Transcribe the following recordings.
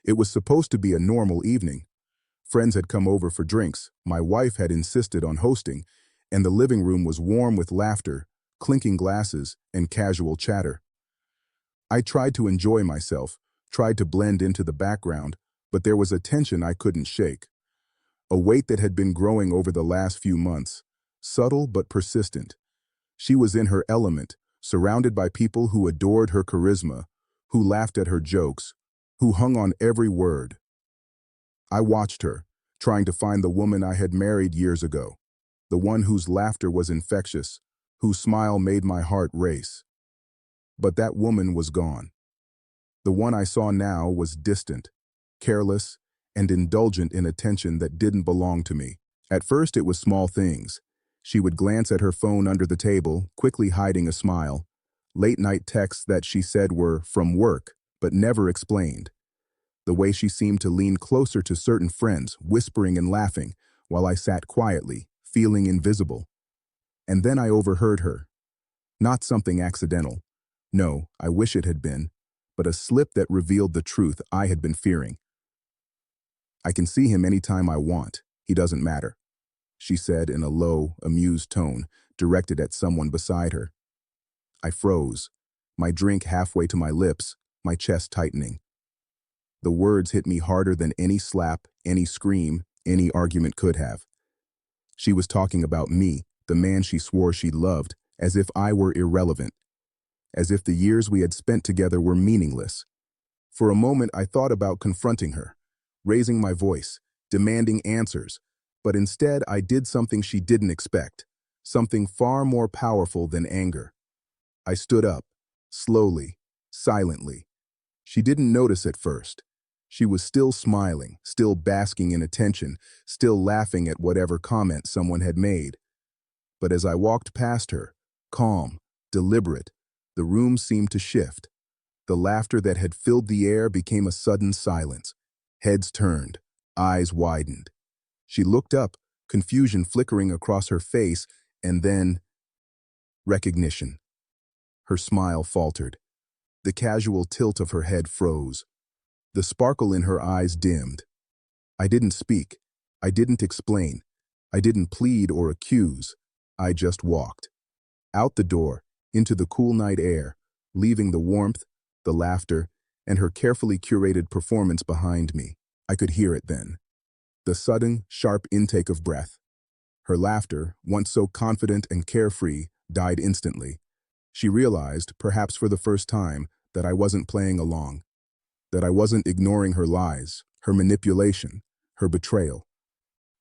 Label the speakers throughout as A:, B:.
A: It was supposed to be a normal evening. Friends had come over for drinks, my wife had insisted on hosting, and the living room was warm with laughter, clinking glasses, and casual chatter. I tried to enjoy myself, tried to blend into the background, but there was a tension I couldn't shake. A weight that had been growing over the last few months, subtle but persistent. She was in her element, surrounded by people who adored her charisma, who laughed at her jokes, who hung on every word. I watched her, trying to find the woman I had married years ago, the one whose laughter was infectious, whose smile made my heart race. But that woman was gone. The one I saw now was distant, careless, and indulgent in attention that didn't belong to me. At first it was small things. She would glance at her phone under the table, quickly hiding a smile. Late-night texts that she said were from work, but never explained. The way she seemed to lean closer to certain friends, whispering and laughing, while I sat quietly, feeling invisible. And then I overheard her. Not something accidental. No, I wish it had been, but a slip that revealed the truth I had been fearing. "I can see him anytime I want. He doesn't matter," she said in a low, amused tone, directed at someone beside her. I froze, my drink halfway to my lips, my chest tightening. The words hit me harder than any slap, any scream, any argument could have. She was talking about me, the man she swore she loved, as if I were irrelevant, as if the years we had spent together were meaningless. For a moment I thought about confronting her, raising my voice, demanding answers, but instead I did something she didn't expect, something far more powerful than anger. I stood up, slowly, silently. She didn't notice at first. She was still smiling, still basking in attention, still laughing at whatever comment someone had made. But as I walked past her, calm, deliberate, the room seemed to shift. The laughter that had filled the air became a sudden silence. Heads turned, eyes widened. She looked up, confusion flickering across her face, and then recognition. Her smile faltered. The casual tilt of her head froze. The sparkle in her eyes dimmed. I didn't speak. I didn't explain. I didn't plead or accuse. I just walked. Out the door, into the cool night air, leaving the warmth, the laughter, and her carefully curated performance behind me. I could hear it then. The sudden, sharp intake of breath. Her laughter, once so confident and carefree, died instantly. She realized, perhaps for the first time, that I wasn't playing along, that I wasn't ignoring her lies, her manipulation, her betrayal,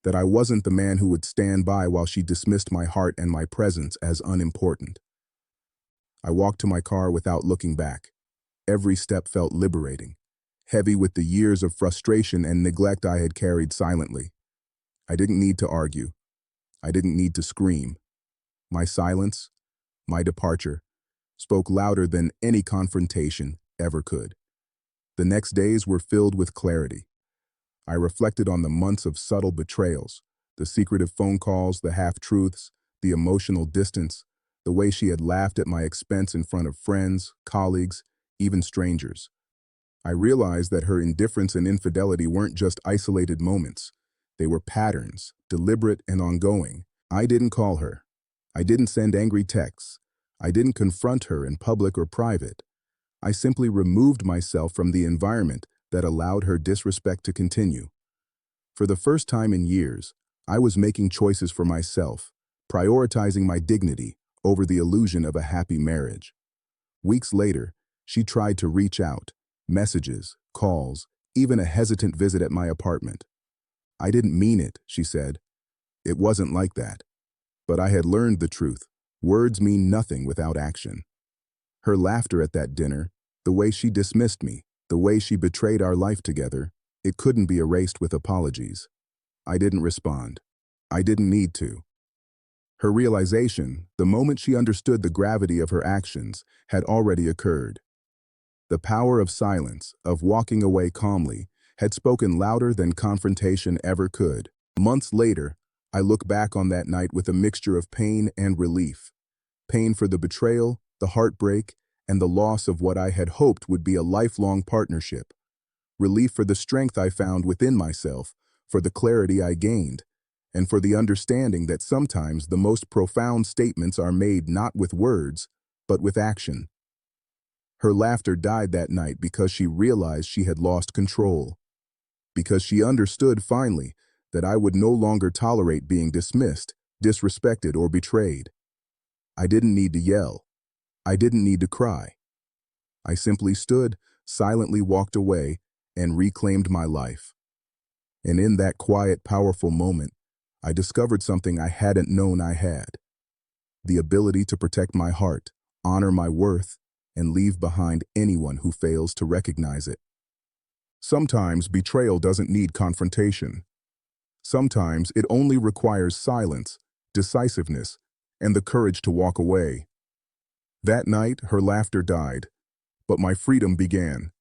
A: that I wasn't the man who would stand by while she dismissed my heart and my presence as unimportant. I walked to my car without looking back. Every step felt liberating, heavy with the years of frustration and neglect I had carried silently. I didn't need to argue. I didn't need to scream. My silence, my departure, spoke louder than any confrontation ever could. The next days were filled with clarity. I reflected on the months of subtle betrayals, the secretive phone calls, the half-truths, the emotional distance, the way she had laughed at my expense in front of friends, colleagues, even strangers. I realized that her indifference and infidelity weren't just isolated moments. They were patterns, deliberate and ongoing. I didn't call her. I didn't send angry texts. I didn't confront her in public or private. I simply removed myself from the environment that allowed her disrespect to continue. For the first time in years, I was making choices for myself, prioritizing my dignity over the illusion of a happy marriage. Weeks later, she tried to reach out, messages, calls, even a hesitant visit at my apartment. "I didn't mean it," she said. "It wasn't like that." But I had learned the truth. Words mean nothing without action. Her laughter at that dinner, the way she dismissed me, the way she betrayed our life together, it couldn't be erased with apologies. I didn't respond. I didn't need to. Her realization, the moment she understood the gravity of her actions, had already occurred. The power of silence, of walking away calmly, had spoken louder than confrontation ever could. Months later, I look back on that night with a mixture of pain and relief. Pain for the betrayal, the heartbreak, and the loss of what I had hoped would be a lifelong partnership. relief for the strength I found within myself, for the clarity I gained, and for the understanding that sometimes the most profound statements are made not with words, but with action. Her laughter died that night because she realized she had lost control, because she understood finally that I would no longer tolerate being dismissed, disrespected, or betrayed. I didn't need to yell. I didn't need to cry. I simply stood, silently walked away, and reclaimed my life. And in that quiet, powerful moment, I discovered something I hadn't known I had: the ability to protect my heart, honor my worth, and leave behind anyone who fails to recognize it. Sometimes betrayal doesn't need confrontation. Sometimes it only requires silence, decisiveness, and the courage to walk away. That night, her laughter died, but my freedom began.